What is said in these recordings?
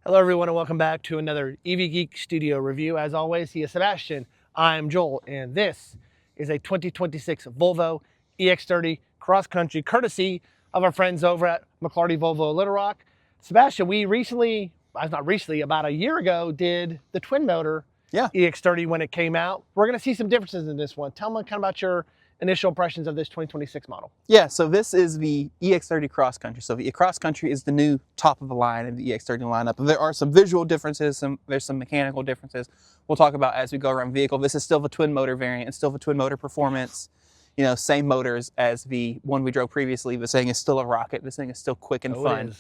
Hello everyone and welcome back to another EV Geek Studio review. As always, he is Sebastian, I'm Joel, and this is a 2026 Volvo EX30 Cross Country courtesy of our friends over at Mclarty Volvo Little Rock. Sebastian, we recently, not recently, about a year ago, did the twin motor EX30 when it came out. We're gonna see some differences in this one. Tell me kind of about your initial impressions of this 2026 model. Yeah, so this is the EX30 Cross Country. So the Cross Country is the new top of the line of the EX30 lineup. There are some visual differences, there's some mechanical differences we'll talk about as we go around vehicle. This is still the twin motor variant. It's still the twin motor performance. You know, same motors as the one we drove previously. This thing is still a rocket. This thing is still quick and fun.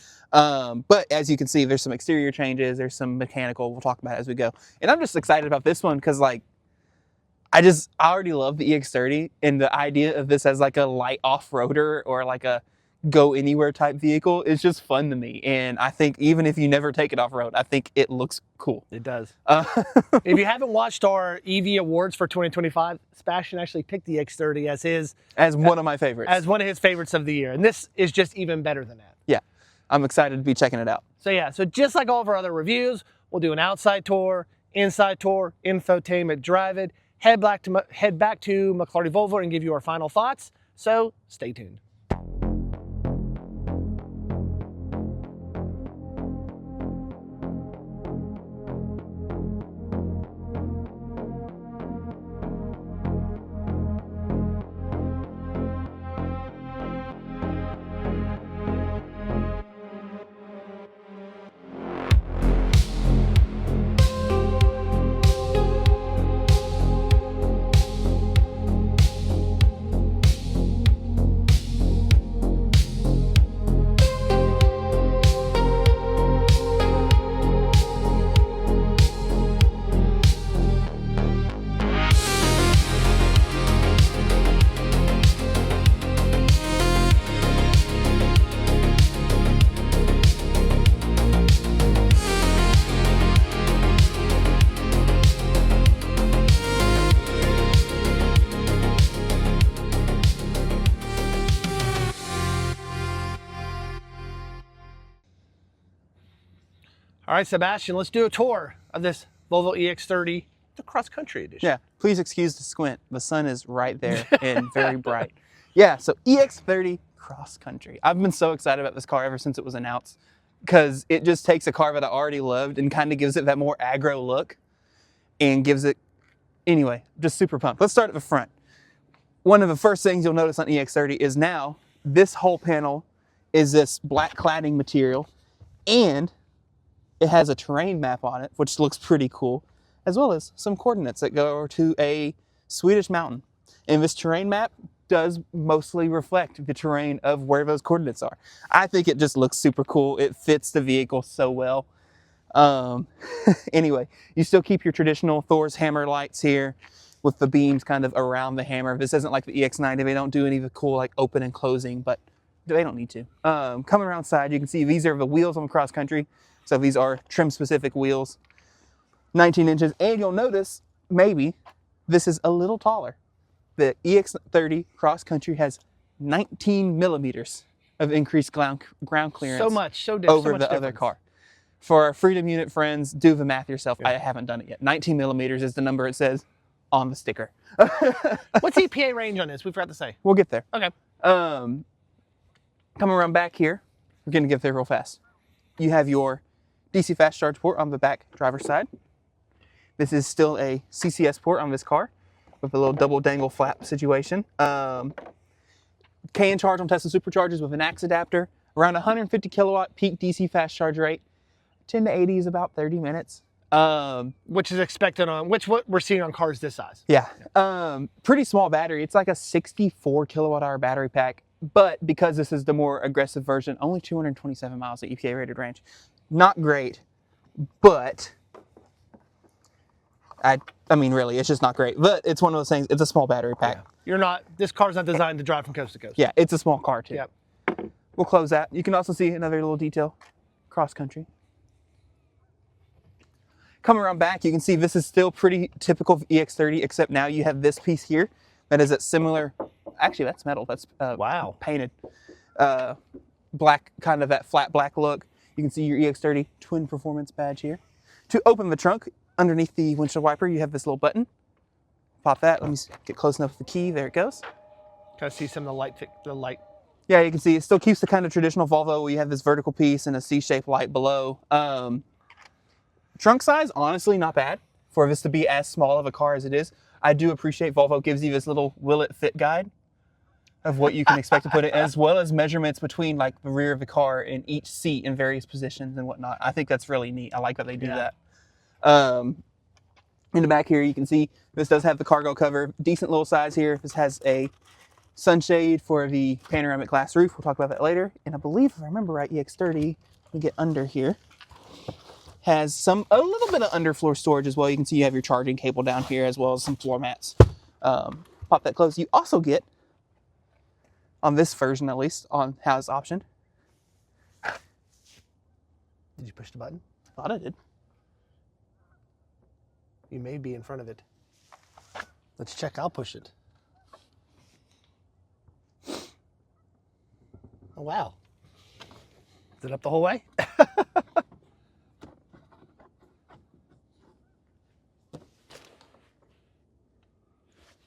But as you can see, there's some exterior changes. There's some mechanical. We'll talk about it as we go. And I'm just excited about this one because, like, I already love the EX30, and the idea of this as like a light off-roader or like a go anywhere type vehicle is just fun to me. And I think even if you never take it off-road, I think it looks cool. It does. If you haven't watched our EV Awards for 2025, Sebastian actually picked the EX30 as one of my favorites. As one of his favorites of the year. And this is just even better than that. Yeah, I'm excited to be checking it out. So yeah, so just like all of our other reviews, we'll do an outside tour, inside tour, infotainment, drive it, head back to Mclarty Volvo and give you our final thoughts. So stay tuned. All right, Sebastian, let's do a tour of this Volvo EX30, the Cross Country Edition. Yeah, please excuse the squint. The sun is right there and very bright. Yeah, so EX30 Cross Country. I've been so excited about this car ever since it was announced because it just takes a car that I already loved and kind of gives it that more aggro look and gives it, anyway, just super pumped. Let's start at the front. One of the first things you'll notice on EX30 is now this whole panel is this black cladding material, and it has a terrain map on it, which looks pretty cool, as well as some coordinates that go to a Swedish mountain. And this terrain map does mostly reflect the terrain of where those coordinates are. I think it just looks super cool. It fits the vehicle so well. Anyway, you still keep your traditional Thor's hammer lights here with the beams kind of around the hammer. This isn't like the EX90. They don't do any of the cool like open and closing, but they don't need to. Coming around side, you can see these are the wheels on the Cross Country. So these are trim specific wheels, 19 inches. And you'll notice, maybe, this is a little taller. The EX30 Cross Country has 19 millimeters of increased ground clearance. So much, so over the other car. For our Freedom Unit friends, do the math yourself. Yeah. I haven't done it yet. 19 millimeters is the number it says on the sticker. What's the EPA range on this? We forgot to say. We'll get there. Okay. Coming around back here, we're gonna get there real fast. You have your DC fast charge port on the back driver's side. This is still a CCS port on this car with a little double dangle flap situation. Can charge on Tesla superchargers with a NACS adapter. Around 150 kilowatt peak DC fast charge rate. 10 to 80 is about 30 minutes. Which is expected on, what we're seeing on cars this size. Yeah. Pretty small battery. It's like a 64 kilowatt hour battery pack. But because this is the more aggressive version, only 227 miles of EPA rated range. Not great, but I mean, really, it's just not great. But it's one of those things, it's a small battery pack. Yeah. This car's not designed to drive from coast to coast. Yeah, it's a small car too. Yep. We'll close that. You can also see another little detail, Cross Country. Coming around back, you can see this is still pretty typical of EX30, except now you have this piece here that is a similar, actually that's metal, that's wow, painted black, kind of that flat black look. You can see your EX30 Twin Performance badge here. To open the trunk, underneath the windshield wiper, you have this little button. Pop that. Let me get close enough with the key. There it goes. Can I see some of the light? Yeah, you can see it still keeps the kind of traditional Volvo where you have this vertical piece and a C-shaped light below. Trunk size, honestly, not bad for this to be as small of a car as it is. I do appreciate Volvo gives you this little will it fit guide of what you can expect to put in, as well as measurements between like the rear of the car and each seat in various positions and whatnot. I think that's really neat. I like that they do that. In the back here, you can see this does have the cargo cover, decent little size here. This has a sunshade for the panoramic glass roof. We'll talk about that later. And I believe, if I remember right, EX30, let me get under here, has a little bit of underfloor storage as well. You can see you have your charging cable down here as well as some floor mats. Pop that closed. You also get, on this version at least, on how it's optioned. Did you push the button? I thought I did. You may be in front of it. Let's check. I'll push it. Oh, wow. Is it up the whole way?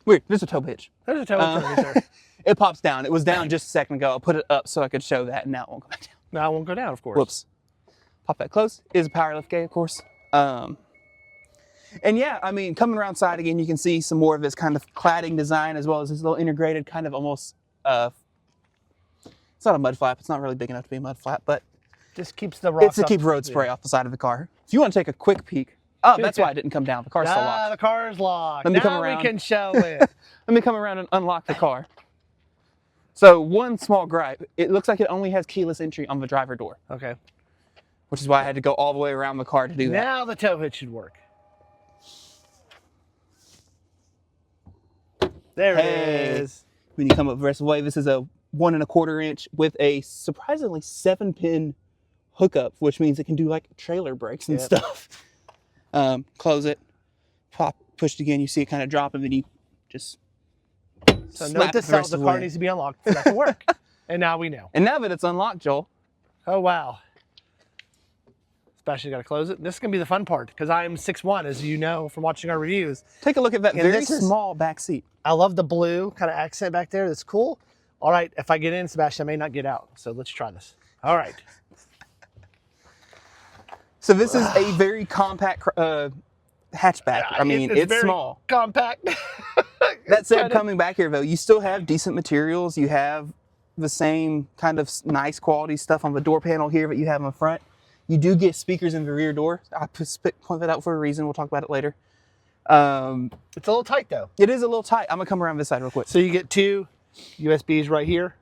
Weird. There's a tow hitch. There's a tow hitch right there. It pops down. It was down just a second ago. I'll put it up so I could show that, and now it won't go back down. Now it won't go down, of course. Whoops. Pop that close. It is a power liftgate, of course. And yeah, I mean, coming around side again, you can see some more of this kind of cladding design as well as this little integrated kind of almost, it's not a mud flap. It's not really big enough to be a mud flap, but just keeps the rocks it's to keep road spray off the side of the car. If you want to take a quick peek, oh, that's why it didn't come down. The car's still locked. The car's locked. Let me come now around. We can show it. Let me come around and unlock the car. So one small gripe, it looks like it only has keyless entry on the driver door. Okay. Which is why I had to go all the way around the car to do that. Now the tow hitch should work. There it is. When you come up the rest of the way, this is a 1 1/4 inch with a surprisingly 7-pin hookup, which means it can do like trailer brakes and stuff. Close it, pop, push it again. You see it kind of drop, and then you just so note to self, the car needs to be unlocked for that to work. And now we know. And now that it's unlocked, Joel. Oh, wow. Sebastian's got to close it. This is going to be the fun part because I'm 6'1", as you know from watching our reviews. Take a look at that very small back seat. I love the blue kind of accent back there. That's cool. All right, if I get in, Sebastian, I may not get out. So let's try this. All right. So this is a very compact hatchback. I mean, it's very small. Compact. That said, coming back here, though, you still have decent materials. You have the same kind of nice quality stuff on the door panel here that you have in the front. You do get speakers in the rear door. I point that out for a reason. We'll talk about it later. It's a little tight, though. It is a little tight. I'm going to come around this side real quick. So you get 2 USBs right here,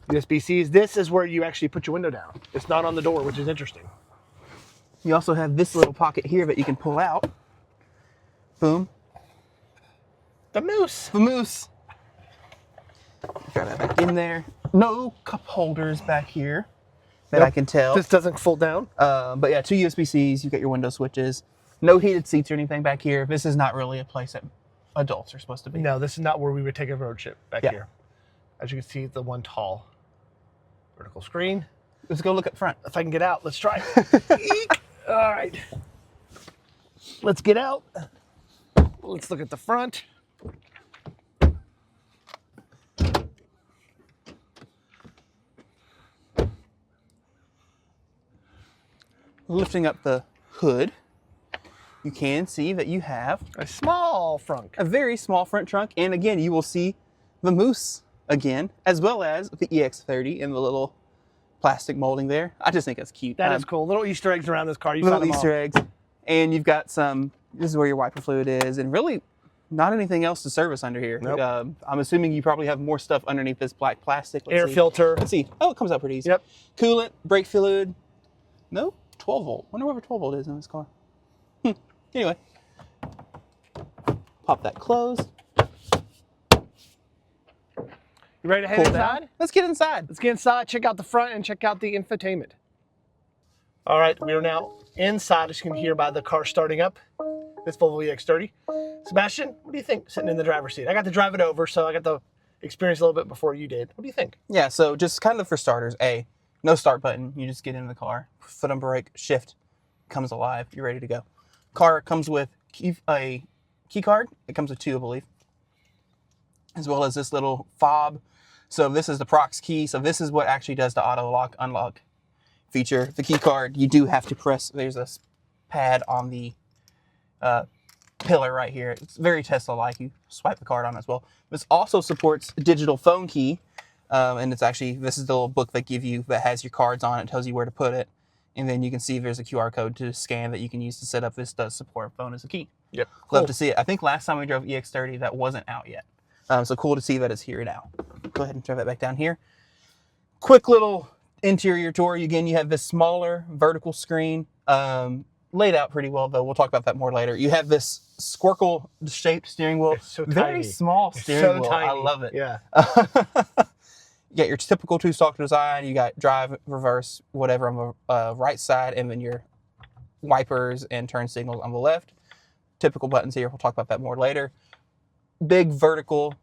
USB-Cs. This is where you actually put your window down. It's not on the door, which is interesting. You also have this little pocket here that you can pull out. Boom. The moose. The moose. Grab that back in there. No cup holders back here that I can tell. This doesn't fold down. But yeah, 2 USB-Cs. You got your window switches. No heated seats or anything back here. This is not really a place that adults are supposed to be. No, this is not where we would take a road trip back here. As you can see, the one tall vertical screen. Let's go look up front. If I can get out, let's try it. Eek. All right. Let's get out. Let's look at the front. Lifting up the hood, you can see that you have a small frunk. A very small front trunk. And again, you will see the moose again, as well as the EX30 in the little plastic molding there. I just think that's cute. That is cool. Little Easter eggs around this car. You little Easter eggs. And you've got some, this is where your wiper fluid is, and really not anything else to service under here. Nope. I'm assuming you probably have more stuff underneath this black plastic. Air filter. Let's see. Oh, it comes out pretty easy. Yep. Coolant, brake fluid. No, 12 volt. Wonder where 12 volt is in this car. Anyway, pop that closed. You ready to head inside? Let's get inside. Let's get inside, check out the front, and check out the infotainment. All right, we are now inside, as you can hear by the car starting up. This Volvo EX30. Sebastian, what do you think sitting in the driver's seat? I got to drive it over, so I got to experience a little bit before you did. What do you think? Yeah, so just kind of for starters, No start button. You just get in the car, foot on brake, shift, comes alive. You're ready to go. Car comes with a key card. It comes with 2, I believe, as well as this little fob. So this is the prox key. So this is what actually does the auto lock unlock feature. The key card, you do have to press. There's a pad on the pillar right here. It's very Tesla-like. You swipe the card on as well. This also supports digital phone key, and it's actually, this is the little book they give you that has your cards on it, tells you where to put it, and then you can see if there's a QR code to scan that you can use to set up. This does support phone as a key. Yep. Cool. Love to see it. I think last time we drove EX30, that wasn't out yet. So cool to see that it's here now. Go ahead and throw that back down here. Quick little interior tour. Again, you have this smaller vertical screen, laid out pretty well, though. We'll talk about that more later. You have this squircle-shaped steering wheel. It's so very tiny. small steering wheel. Tiny. I love it. Yeah. You got your typical 2-stalk design. You got drive, reverse, whatever on the right side, and then your wipers and turn signals on the left. Typical buttons here. We'll talk about that more later. Big vertical.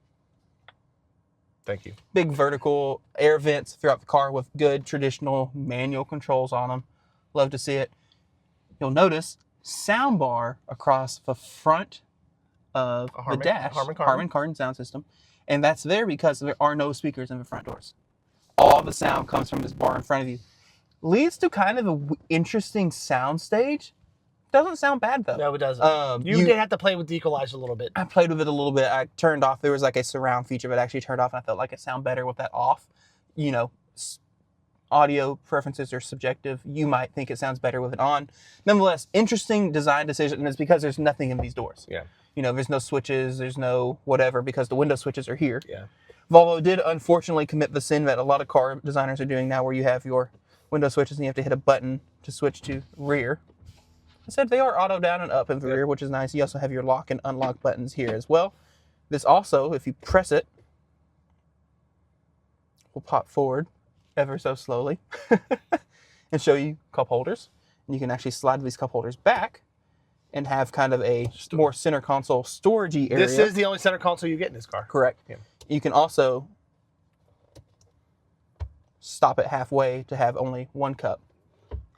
Thank you. Big vertical air vents throughout the car with good traditional manual controls on them. Love to see it. You'll notice sound bar across the front of the dash. Harman Kardon sound system. And that's there because there are no speakers in the front doors. All the sound comes from this bar in front of you. Leads to kind of an interesting sound stage. Doesn't sound bad though. No, it doesn't. You did have to play with the equalizer a little bit. I played with it a little bit. I turned off. There was like a surround feature that actually turned off, and I felt like it sounded better with that off. You know, audio preferences are subjective. You might think it sounds better with it on. Nonetheless, interesting design decision, and it's because there's nothing in these doors. Yeah. You know, there's no switches, there's no whatever, because the window switches are here. Yeah. Volvo did unfortunately commit the sin that a lot of car designers are doing now, where you have your window switches and you have to hit a button to switch to rear. I said they are auto down and up in the rear, which is nice. You also have your lock and unlock buttons here as well. This also, if you press it, will pop forward ever so slowly and show you cup holders. And you can actually slide these cup holders back and have kind of a more center console storagey area. This is the only center console you get in this car. Correct. Yeah. You can also stop it halfway to have only one cup.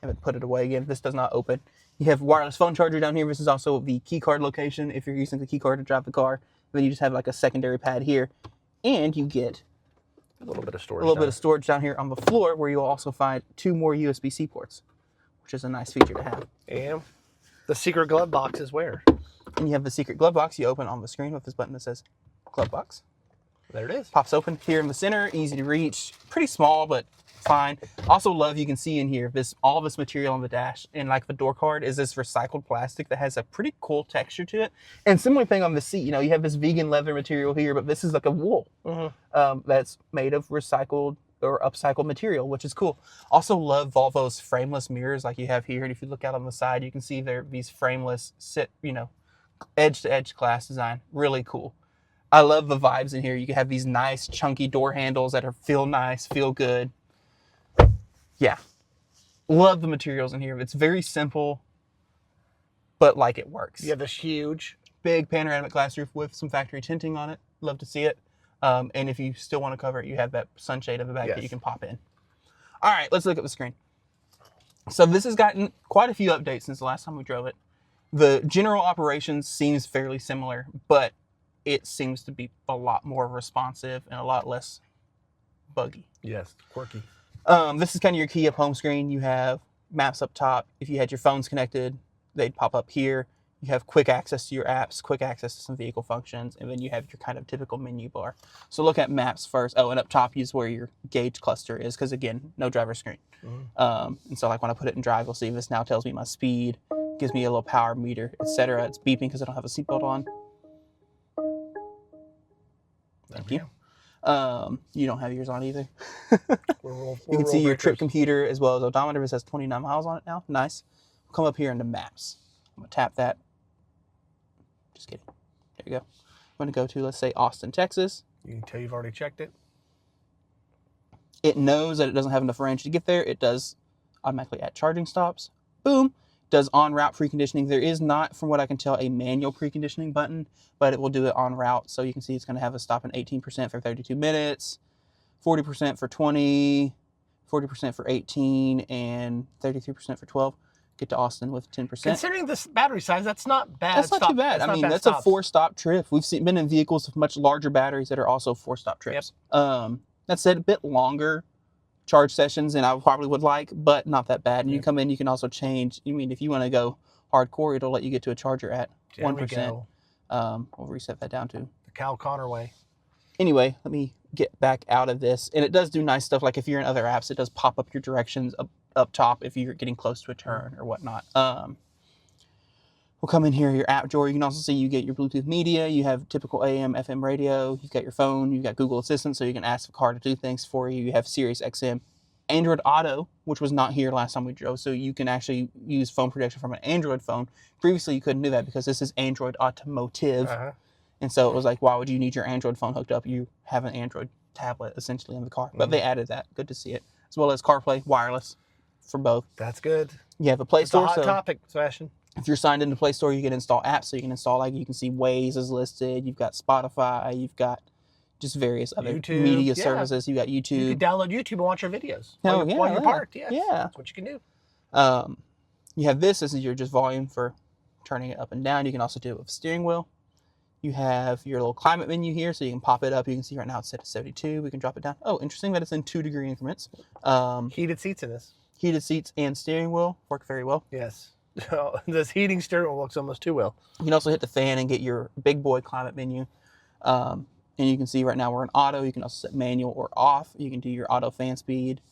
Have it put it away again. This does not open. You have wireless phone charger down here. This is also the key card location if you're using the key card to drive the car. Then you just have like a secondary pad here. And you get a little bit of storage. A little bit of storage down here on the floor, where you'll also find 2 more USB-C ports, which is a nice feature to have. And the secret glove box is where? And you have the secret glove box you open on the screen with this button that says glove box. There it is. Pops open here in the center, easy to reach, pretty small, but fine. Also love, you can see in here, all this material on the dash and like the door card is this recycled plastic that has a pretty cool texture to it. And similar thing on the seat, you know, you have this vegan leather material here, but this is like a wool that's made of recycled or upcycled material, which is cool. Also love Volvo's frameless mirrors like you have here. And if you look out on the side, you can see these frameless edge to edge glass design. Really cool. I love the vibes in here. You can have these nice chunky door handles that feel nice, feel good. Yeah, love the materials in here. It's very simple, but like it works. You have this huge, big panoramic glass roof with some factory tinting on it. Love to see it. And if you still want to cover it, you have that sunshade in the back that you can pop in. All right, let's look at the screen. So this has gotten quite a few updates since the last time we drove it. The general operations seems fairly similar, but it seems to be a lot more responsive and a lot less buggy. Yes, quirky. This is kind of your key up home screen. You have maps up top. If you had your phones connected, they'd pop up here. You have quick access to your apps, quick access to some vehicle functions, and then you have your kind of typical menu bar. So look at maps first. Oh, and up top is where your gauge cluster is, because again, no driver screen. And so like when I put it in drive, you'll see this now tells me my speed, gives me a little power meter, etc. It's beeping because I don't have a seatbelt on. Thank you. You don't have yours on either. You can see your trip computer as well as odometer. This has 29 miles on it now. Nice. We'll come up here into maps. I'm going to tap that. Just kidding. There you go. I'm going to go to, let's say, Austin, Texas. You can tell you've already checked it. It knows that it doesn't have enough range to get there. It does automatically add charging stops. Boom. Does on-route preconditioning. There is not, from what I can tell, a manual preconditioning button, but it will do it on route. So you can see it's going to have a stop in 18% for 32 minutes, 40% for 20, 40% for 18, and 33% for 12. Get to Austin with 10%. Considering this battery size, that's not bad. That's not too bad. I mean, that's a 4-stop trip. We've been in vehicles with much larger batteries that are also 4-stop trips. Yep. That said, a bit longer charge sessions than I probably would like, but not that bad. And you come in, you can also change. I mean, if you want to go hardcore, it'll let you get to a charger at 1%. We'll reset that down to the Cal Connor way. Anyway, let me get back out of this. And it does do nice stuff. Like if you're in other apps, it does pop up your directions up top if you're getting close to a turn or whatnot. We'll come in here, your app drawer. You can also see you get your Bluetooth media. You have typical AM, FM radio. You've got your phone. You've got Google Assistant, so you can ask the car to do things for you. You have Sirius XM. Android Auto, which was not here last time we drove, so you can actually use phone protection from an Android phone. Previously, you couldn't do that because this is Android Automotive. And so it was like, why would you need your Android phone hooked up? You have an Android tablet, essentially, in the car. But they added that. Good to see it. As well as CarPlay, wireless for both. That's good. You have a Play Store. It's a hot topic, Sebastian. If you're signed into Play Store, you can install apps. So you can install, like, you can see Waze is listed. You've got Spotify. You've got just various other media services. You've got YouTube. You can download YouTube and watch your videos while you're parked. Yeah. That's what you can do. You have this. This is your just volume for turning it up and down. You can also do it with steering wheel. You have your little climate menu here, so you can pop it up. You can see right now it's set to 72. We can drop it down. Oh, interesting that it's in 2-degree increments. Heated seats in this. Heated seats and steering wheel work very well. Yes. This heating steering wheel works almost too well. You can also hit the fan and get your big boy climate menu. And you can see right now we're in auto. You can also set manual or off. You can do your auto fan speed.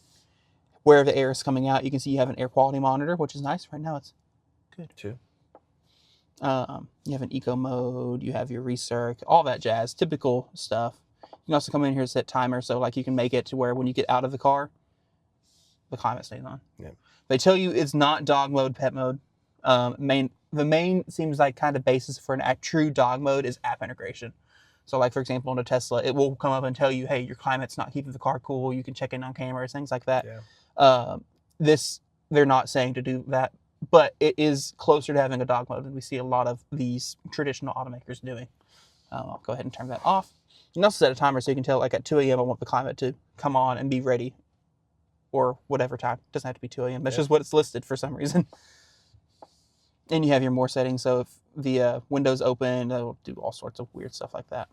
Where the air is coming out, you can see you have an air quality monitor, which is nice. Right now it's good too. You have an eco mode, you have your recirc, all that jazz, typical stuff. You can also come in here and set timer, so like you can make it to where when you get out of the car, the climate stays on. Yeah. They tell you it's not dog mode, pet mode. The main seems like kind of basis for a true dog mode is app integration. So like for example on a Tesla, it will come up and tell you, hey, your climate's not keeping the car cool. You can check in on cameras, things like that. Yeah. They're not saying to do that. But it is closer to having a dog mode than we see a lot of these traditional automakers doing. I'll go ahead and turn that off. You can also set a timer so you can tell, like at 2 a.m. I want the climate to come on and be ready, or whatever time. It doesn't have to be 2 a.m. That's just what it's listed for some reason. And you have your more settings. So if the window's open, it'll do all sorts of weird stuff like that.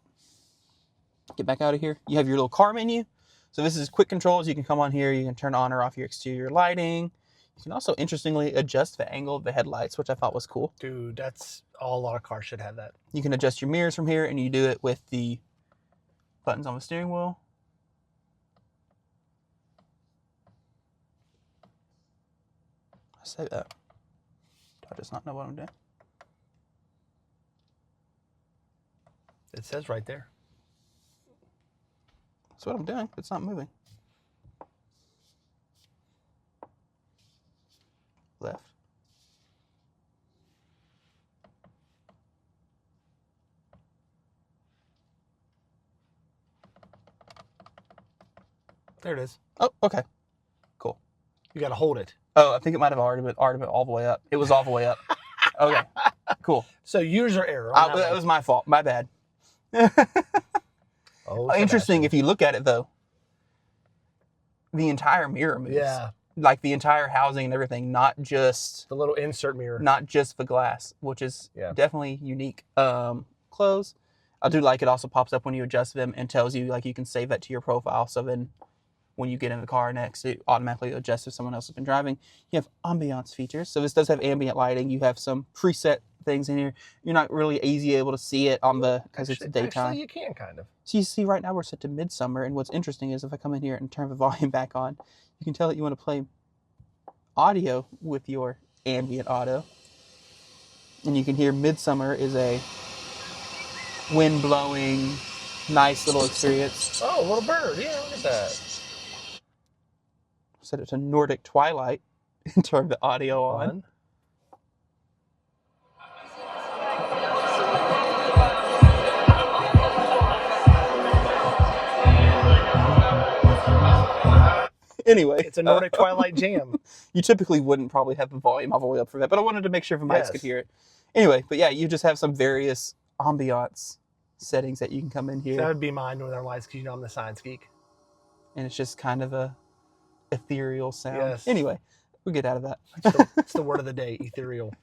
Get back out of here. You have your little car menu. So this is quick controls. You can come on here. You can turn on or off your exterior lighting. You can also, interestingly, adjust the angle of the headlights, which I thought was cool. Dude, that's all our cars should have that. You can adjust your mirrors from here, and you do it with the buttons on the steering wheel. I say that. I just not know what I'm doing. It says right there. That's what I'm doing. It's not moving. Left. There it is. Oh, okay. Cool. You got to hold it. Oh, I think it might have already been all the way up. It was all the way up. Okay. Cool. So user error. That was my fault. My bad. Interesting. If you look at it though, the entire mirror moves. Yeah. Like the entire housing and everything, not just the little insert mirror, not just the glass, which is definitely unique. Close. I do like it also pops up when you adjust them and tells you like you can save that to your profile. So then when you get in the car next, it automatically adjusts if someone else has been driving. You have ambiance features. So this does have ambient lighting. You have some preset things in here. You're not really easy able to see it on the, because it's daytime. Actually, you can kind of. So you see right now we're set to midsummer. And what's interesting is if I come in here and turn the volume back on, you can tell that you want to play audio with your ambient auto. And you can hear midsummer is a wind blowing, nice little experience. Oh, a little bird. Yeah, look at that. Set it to Nordic Twilight and turn the audio on. Anyway, it's a Nordic Twilight jam. You typically wouldn't probably have the volume all the way up for that, but I wanted to make sure the mics could hear it. Anyway, but yeah, you just have some various ambiance settings that you can come in here. That would be my Northern Lights because you know I'm the science geek. And it's just kind of a ethereal sound. Yes. Anyway, we'll get out of that. It's the word of the day, ethereal.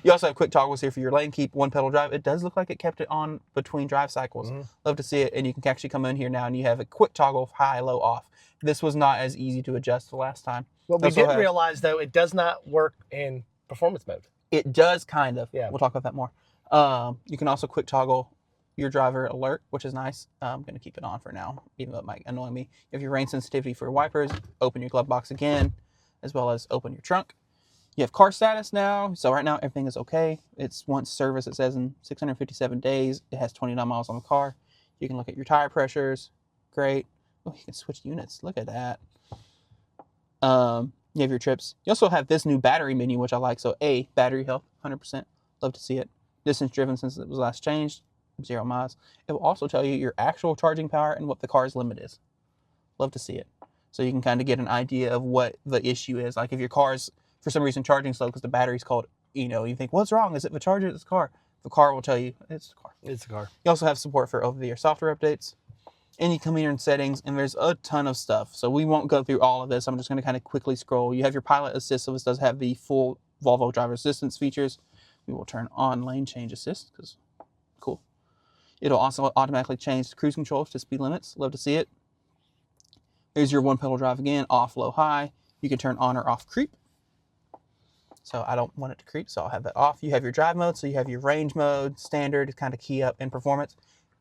You also have quick toggles here for your lane keep, one pedal drive. It does look like it kept it on between drive cycles. Love to see it. And you can actually come in here now and you have a quick toggle, high, low, off. This was not as easy to adjust the last time. What we did realize, though, it does not work in performance mode. It does kind of. Yeah. We'll talk about that more. You can also quick toggle your driver alert, which is nice. I'm going to keep it on for now, even though it might annoy me. You have your rain sensitivity for your wipers, open your glove box again, as well as open your trunk. You have car status now. So right now, everything is okay. It's once service, it says in 657 days. It has 29 miles on the car. You can look at your tire pressures. Great. Oh, you can switch units. Look at that. You have your trips. You also have this new battery menu, which I like. So A, battery health, 100%. Love to see it. Distance driven since it was last changed, 0 miles. It will also tell you your actual charging power and what the car's limit is. Love to see it. So you can kind of get an idea of what the issue is. Like if your car's, for some reason, charging slow because the battery's cold, you think, what's wrong? Is it the charger? It's the car. The car will tell you it's the car. It's the car. You also have support for over-the-air software updates. And you come here in settings, and there's a ton of stuff. So we won't go through all of this. I'm just going to kind of quickly scroll. You have your pilot assist, so this does have the full Volvo driver assistance features. We will turn on lane change assist, because cool. It'll also automatically change cruise control to speed limits. Love to see it. There's your one pedal drive again, off, low, high. You can turn on or off creep. So I don't want it to creep, so I'll have that off. You have your drive mode, so you have your range mode, standard, kind of key up, and performance.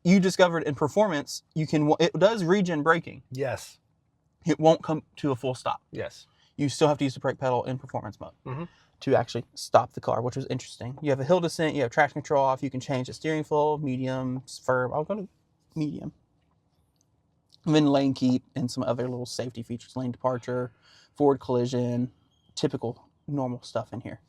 You discovered in performance, it does regen braking. Yes. It won't come to a full stop. Yes. You still have to use the brake pedal in performance mode to actually stop the car, which was interesting. You have a hill descent, you have traction control off, you can change the steering flow, medium, firm. I'll go to medium. And then lane keep and some other little safety features, lane departure, forward collision, typical normal stuff in here.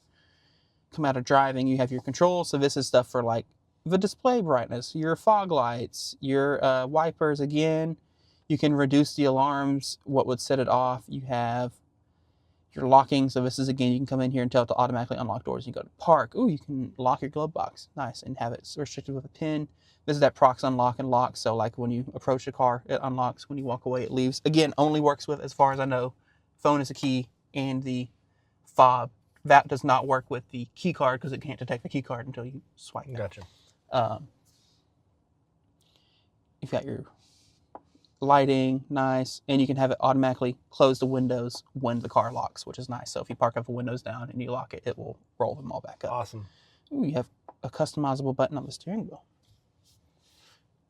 Come out of driving, you have your controls. So this is stuff for like the display brightness, your fog lights, your wipers again. You can reduce the alarms, what would set it off. You have your locking. So this is, again, you can come in here and tell it to automatically unlock doors. You go to park. Ooh, you can lock your glove box. Nice. And have it restricted with a pin. This is that prox unlock and lock. So like when you approach the car, it unlocks. When you walk away, it leaves. Again, only works with, as far as I know, phone is a key and the fob. That does not work with the key card because it can't detect the key card until you swipe it. Gotcha. You've got your lighting, nice, and you can have it automatically close the windows when the car locks, which is nice. So if you park up the windows down and you lock it, it will roll them all back up. Awesome. Ooh, you have a customizable button on the steering wheel.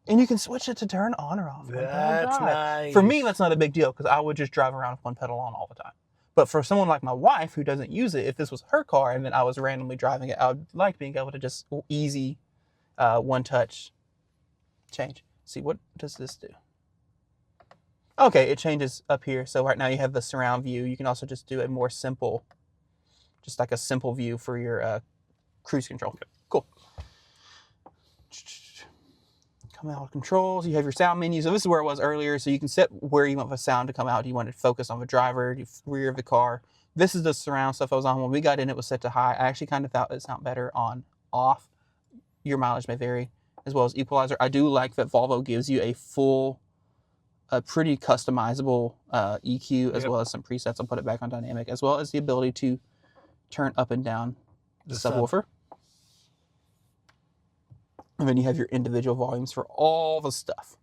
And you can switch it to turn on or off. That's nice. For me, that's not a big deal because I would just drive around with one pedal on all the time. But for someone like my wife who doesn't use it, if this was her car and then I was randomly driving it, I would like being able to just easy one touch change. See, what does this do? Okay, it changes up here. So right now you have the surround view. You can also just do a more simple, just like a simple view for your cruise control. Okay. Cool. Come out of controls. You have your sound menu. So this is where it was earlier. So you can set where you want the sound to come out. Do you want it to focus on the driver, the rear of the car? This is the surround stuff I was on. When we got in, it was set to high. I actually kind of thought it sounded better on off. Your mileage may vary, as well as equalizer. I do like that Volvo gives you a pretty customizable EQ, as well as some presets. I'll put it back on dynamic, as well as the ability to turn up and down the subwoofer. And then you have your individual volumes for all the stuff.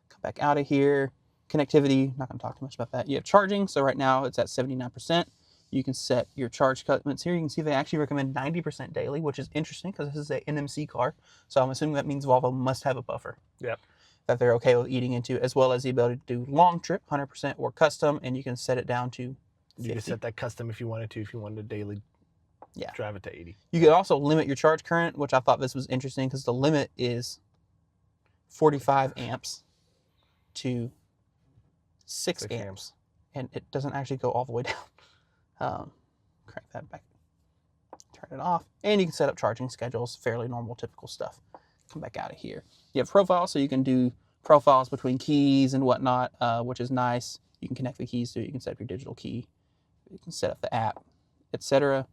Come back out of here. Connectivity, not going to talk too much about that. You have charging. So right now it's at 79%. You can set your charge commitments here. You can see they actually recommend 90% daily, which is interesting because this is a NMC car. So I'm assuming that means Volvo must have a buffer. Yep. That they're okay with eating into, as well as the ability to do long trip, 100%, or custom, and you can set it down to 50. You can set that custom if you wanted to, daily drive it to 80. You can also limit your charge current, which I thought this was interesting because the limit is 45 amps to 6 amps. And it doesn't actually go all the way down. Crank that back, turn it off, and you can set up charging schedules, fairly normal, typical stuff. Come back out of here. You have profiles, so you can do profiles between keys and whatnot, which is nice. You can connect the keys to it. You can set up your digital key. You can set up the app, etc.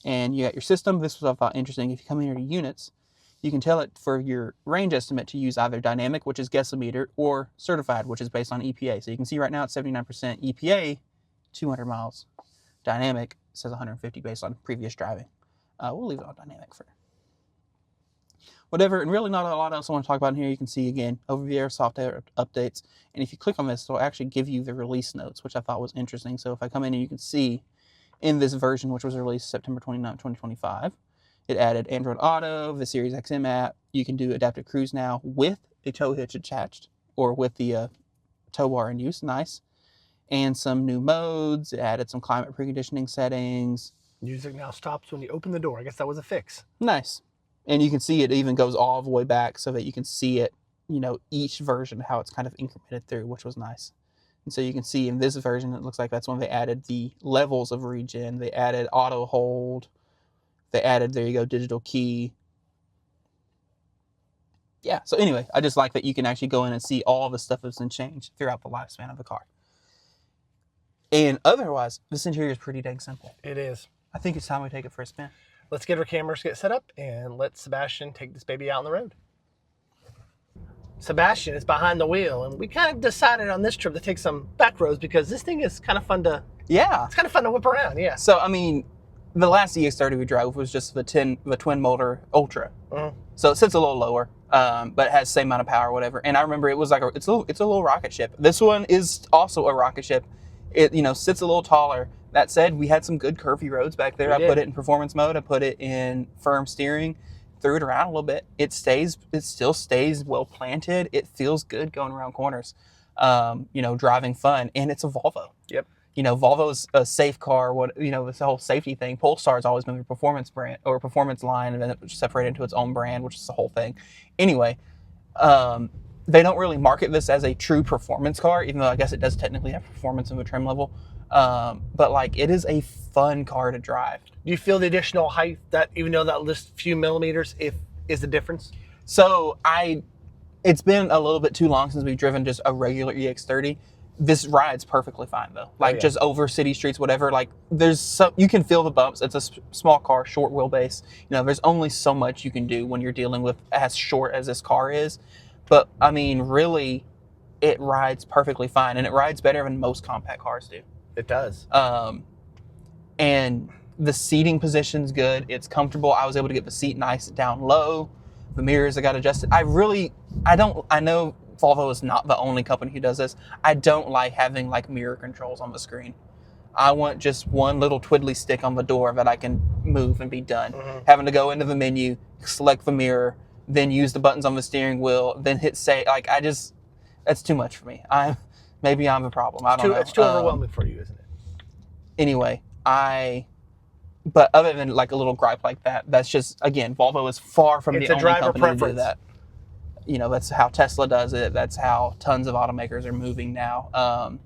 And you got your system. This was, I thought, interesting. If you come in here to units, You can tell it for your range estimate to use either dynamic, which is guessometer, or certified, which is based on EPA. So you can see right now it's 79% EPA, 200 miles. Dynamic says 150 based on previous driving. We'll leave it on dynamic for whatever. And really not a lot else I want to talk about in here. You can see again, over-the-air software updates. And if you click on this, it'll actually give you the release notes, which I thought was interesting. So if I come in and you can see in this version, which was released September 29, 2025, it added Android Auto, the Series XM app. You can do adaptive cruise now with a tow hitch attached or with the tow bar in use. Nice. And some new modes. It added some climate preconditioning settings. Music now stops when you open the door. I guess that was a fix. Nice. And you can see it even goes all the way back so that you can see it, you know, each version, how it's kind of incremented through, which was nice. And so you can see in this version, it looks like that's when they added the levels of regen. They added auto hold. They added, there you go, digital key. Yeah, so anyway, I just like that you can actually go in and see all the stuff that's been changed throughout the lifespan of the car. And otherwise, this interior is pretty dang simple. It is. I think it's time we take it for a spin. Let's get our cameras set up and let Sebastian take this baby out on the road. Sebastian is behind the wheel, and we kind of decided on this trip to take some back roads because this thing is kind of fun to... Yeah. It's kind of fun to whip around, yeah. So, I mean, the last EX30 we drove was just the twin motor Ultra. Mm-hmm. So it sits a little lower, but it has the same amount of power or whatever. And I remember it was like, it's a little rocket ship. This one is also a rocket ship. It, you know, sits a little taller. That said, we had some good curvy roads back there. I put it in performance mode. I put it in firm steering, threw it around a little bit. It still stays well planted. It feels good going around corners. You know, driving fun, and it's a Volvo. Yep. You know, Volvo's a safe car. It's the whole safety thing. Polestar's always been a performance brand or a performance line, and then it was separated into its own brand, which is the whole thing. Anyway, they don't really market this as a true performance car, even though I guess it does technically have performance of a trim level. But like, it is a fun car to drive. Do you feel the additional height that, even though that lists a few millimeters, is the difference? So it's been a little bit too long since we've driven just a regular EX30. This rides perfectly fine though. Like just over city streets, whatever. Like you can feel the bumps. It's a small car, short wheelbase. You know, there's only so much you can do when you're dealing with as short as this car is. But I mean, really, it rides perfectly fine, and it rides better than most compact cars do. It does. And the seating position's good. It's comfortable. I was able to get the seat nice down low. The mirrors I got adjusted. I know Volvo is not the only company who does this. I don't like having like mirror controls on the screen. I want just one little twiddly stick on the door that I can move and be done. Mm-hmm. Having to go into the menu, select the mirror, then use the buttons on the steering wheel, then hit say. Like that's too much for me. Maybe I'm the problem. I don't know. It's too overwhelming for you, isn't it? Anyway, but other than like a little gripe like that, that's just, again, Volvo is far from the only company to do that. You know, that's how Tesla does it. That's how tons of automakers are moving now.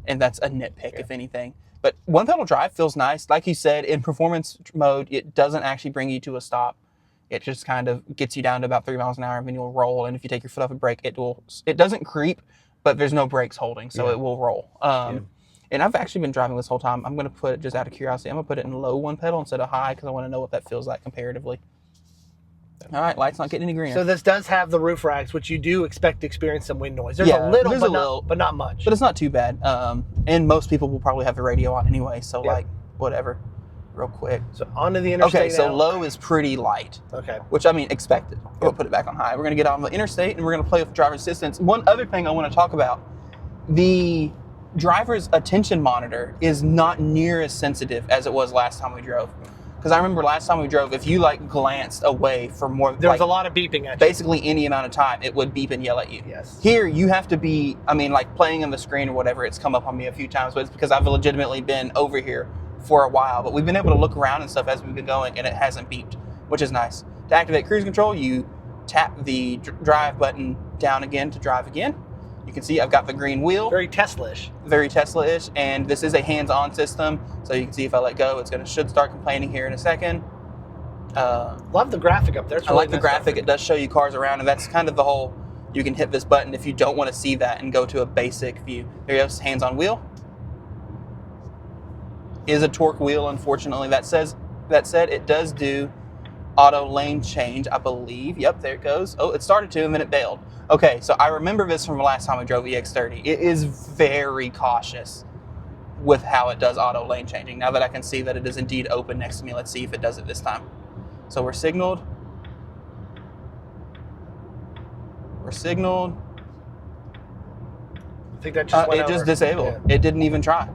And that's a nitpick, if anything. But one pedal drive feels nice. Like you said, in performance mode, it doesn't actually bring you to a stop. It just kind of gets you down to about 3 miles an hour, and then you'll roll. And if you take your foot off a brake, it doesn't creep, but there's no brakes holding, so it will roll. And I've actually been driving this whole time. I'm going to put it, just out of curiosity, I'm going to put it in low one pedal instead of high because I want to know what that feels like comparatively. All right, light's not getting any greener. So this does have the roof racks, which you do expect to experience some wind noise. There's a little, but not much. But it's not too bad. And most people will probably have the radio on anyway, so like, whatever. Real quick. So onto the interstate. Okay, so low is pretty light. Okay. Which, I mean, expected. We'll put it back on high. We're going to get on the interstate, and we're going to play with driver assistance. One other thing I want to talk about, the driver's attention monitor is not near as sensitive as it was last time we drove. Because I remember last time we drove, if you like glanced away for more, there was a lot of beeping at you. Basically any amount of time, it would beep and yell at you. Yes. Here, you have to be, I mean, like playing on the screen or whatever, it's come up on me a few times, but it's because I've legitimately been over here for a while. But we've been able to look around and stuff as we've been going, and it hasn't beeped, which is nice. To activate cruise control, you tap the drive button down again to drive again. You can see I've got the green wheel. Very Tesla-ish. Very Tesla-ish, and this is a hands-on system, so you can see if I let go, it's should start complaining here in a second. Love the graphic up there. It's really I like the graphic. It does show you cars around, and that's kind of the whole, you can hit this button if you don't want to see that and go to a basic view. There you go, hands-on wheel. Is a torque wheel, unfortunately. That said, it does do auto lane change, I believe. Yep, there it goes. Oh, it started to and then it bailed. Okay, so I remember this from the last time we drove EX30. It is very cautious with how it does auto lane changing. Now that I can see that it is indeed open next to me, let's see if it does it this time. So we're signaled. We're signaled. I think that just went it just over. disabled. Yeah. It didn't even try.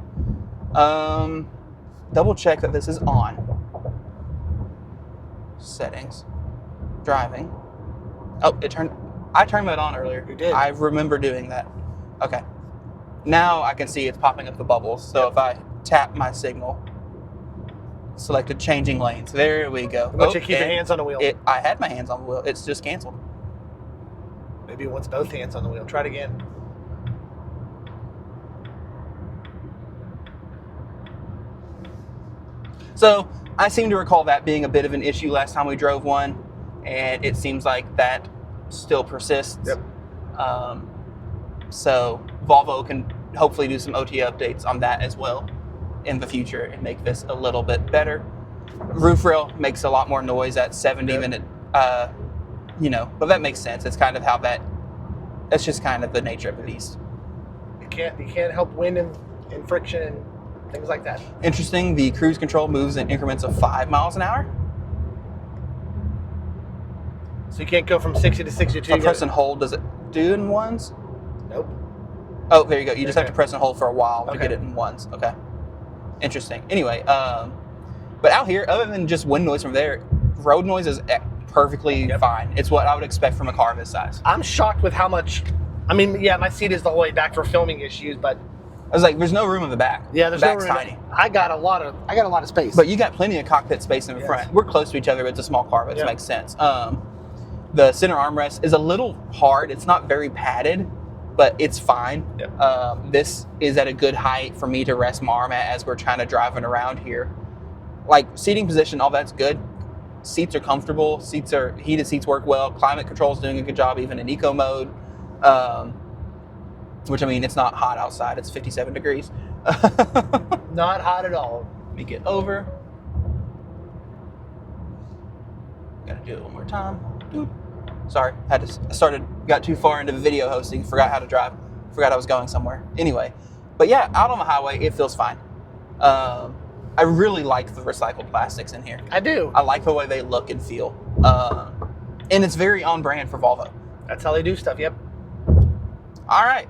Double check that this is on. Settings. Driving. Oh, it turned. I turned that on earlier. You did. I remember doing that. Okay. Now I can see it's popping up the bubbles. So if I tap my signal, selected changing lanes. There we go. But you keep your hands on the wheel. I had my hands on the wheel. It's just canceled. Maybe it wants both hands on the wheel. Try it again. So I seem to recall that being a bit of an issue last time we drove one, and it seems like that still persists. Yep. So Volvo can hopefully do some OTA updates on that as well in the future and make this a little bit better. Roof rail makes a lot more noise at 70 Yep. than it, but that makes sense. It's kind of how that's just kind of the nature of the beast. You can't help wind and friction and things like that. Interesting, the cruise control moves in increments of 5 miles an hour. So you can't go from 60 to 62. If I press and hold, does it do in ones? Nope. Oh, there you go. You just have Okay. to press and hold for a while to Okay. get it in ones. Okay. Interesting. Anyway, but out here, other than just wind noise from there, road noise is perfectly fine. It's what I would expect from a car this size. I'm shocked with how much. I mean, yeah, my seat is the whole way back for filming issues, but I was like, there's no room in the back. yeah, there's the no back's room. tiny. I got a lot of space. But you got plenty of cockpit space in the Yes. front. We're close to each other, but it's a small car, but Yep. it makes sense. The center armrest is a little hard. It's not very padded, but it's fine. Yep. This is at a good height for me to rest my arm at as we're trying to driving around here. Like seating position, all that's good. Seats are comfortable. Heated seats work well. Climate control is doing a good job, even in eco mode. Which, I mean, it's not hot outside. It's 57 degrees. Not hot at all. Let me get over. Gotta do it one more time. Doop. Sorry, got too far into video hosting, forgot how to drive, forgot I was going somewhere. Anyway, but yeah, out on the highway, it feels fine. I really like the recycled plastics in here. I do. I like the way they look and feel. And it's very on brand for Volvo. That's how they do stuff. Yep. All right.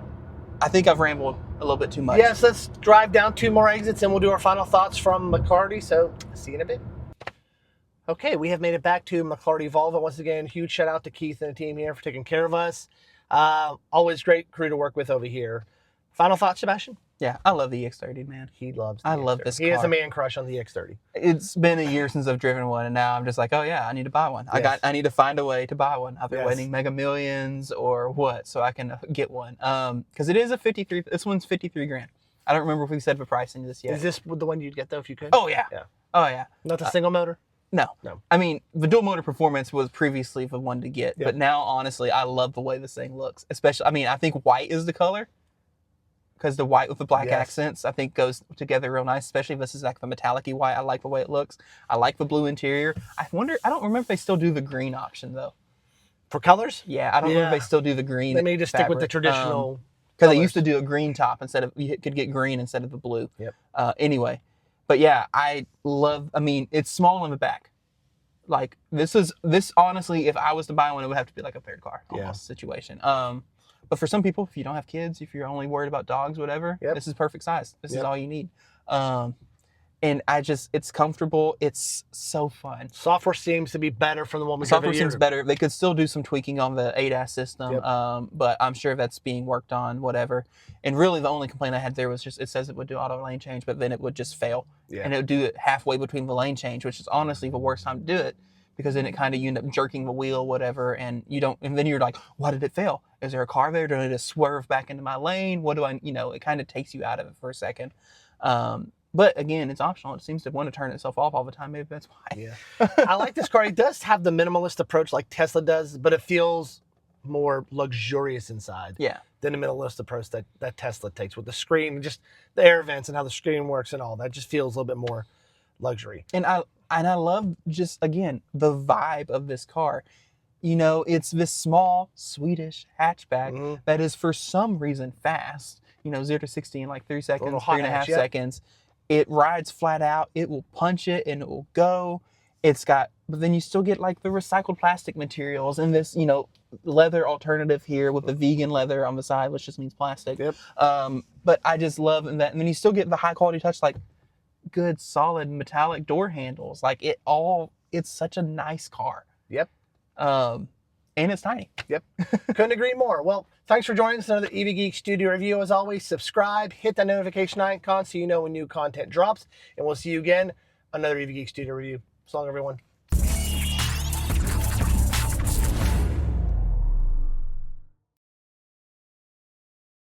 I think I've rambled a little bit too much. Yes, let's drive down 2 more exits and we'll do our final thoughts from Mclarty. So see you in a bit. Okay, we have made it back to Mclarty Volvo. Once again, huge shout out to Keith and the team here for taking care of us. Always great crew to work with over here. Final thoughts, Sebastian? Yeah, I love the EX30, man. He loves the I EX30. love this He has car. a man crush on the EX30. It's been a year since I've driven one, and now I'm just like, oh yeah, I need to buy one. Yes. I need to find a way to buy one. I've been Yes. waiting Mega Millions or what, so I can get one. Because it is a 53. This one's 53 grand. I don't remember if we said the pricing of this yet. Is this the one you'd get though if you could? Oh yeah. Yeah. Oh yeah. Not the single motor? No. No. I mean, the dual motor performance was previously the one to get, Yep. but now honestly, I love the way this thing looks. Especially, I mean, I think white is the color. Because the white with the black Yes. accents, I think, goes together real nice. Especially if this is like the metallic-y white. I like the way it looks. I like the blue interior. I don't remember if they still do the green option, though. For colors? Yeah, I don't remember if they still do the green. They may just stick with the fabric. traditional. Because they colors. used to do a green top you could get green instead of the blue. Yep. Anyway, but yeah, I mean, it's small in the back. Like, this honestly, if I was to buy one, it would have to be like a third car almost situation. But for some people, if you don't have kids, if you're only worried about dogs, whatever, Yep. this is perfect size. This is Yep. all you need. And it's comfortable. It's so fun. Software seems to be better from the one we drove Software a year seems ago. better. They could still do some tweaking on the ADAS system, Yep. but I'm sure that's being worked on, whatever. And really, the only complaint I had there was just it says it would do auto lane change, but then it would just fail. Yeah. And it would do it halfway between the lane change, which is honestly the worst time to do it, because then it kind of you end up jerking the wheel, whatever, and then you're like, why did it fail? Is there a car there? Do I need to swerve back into my lane? What do I, it kind of takes you out of it for a second. But again, it's optional. It seems to want to turn itself off all the time. Maybe that's why. Yeah. I like this car. It does have the minimalist approach like Tesla does, but it feels more luxurious inside Yeah. than the minimalist approach that Tesla takes with the screen and just the air vents and how the screen works and all that. Just feels a little bit more luxury. And And I love just, again, the vibe of this car. You know, it's this small Swedish hatchback that is for some reason fast. You know, 0 to 60 in like 3 seconds, hot 3.5 hatch, yeah. seconds. It rides flat out. It will punch it and it will go. It's got, but then you still get like the recycled plastic materials and this, you know, leather alternative here with the vegan leather on the side, which just means plastic. Yep. But I just love that. And then you still get the high quality touch, like good solid metallic door handles. Like it's such a nice car. Yep. And it's tiny. Yep. Couldn't agree more. Well, thanks for joining us. Another EV Geek Studio review. As always, subscribe, hit that notification icon so you know when new content drops. And we'll see you again, another EV Geek Studio review. So long, everyone.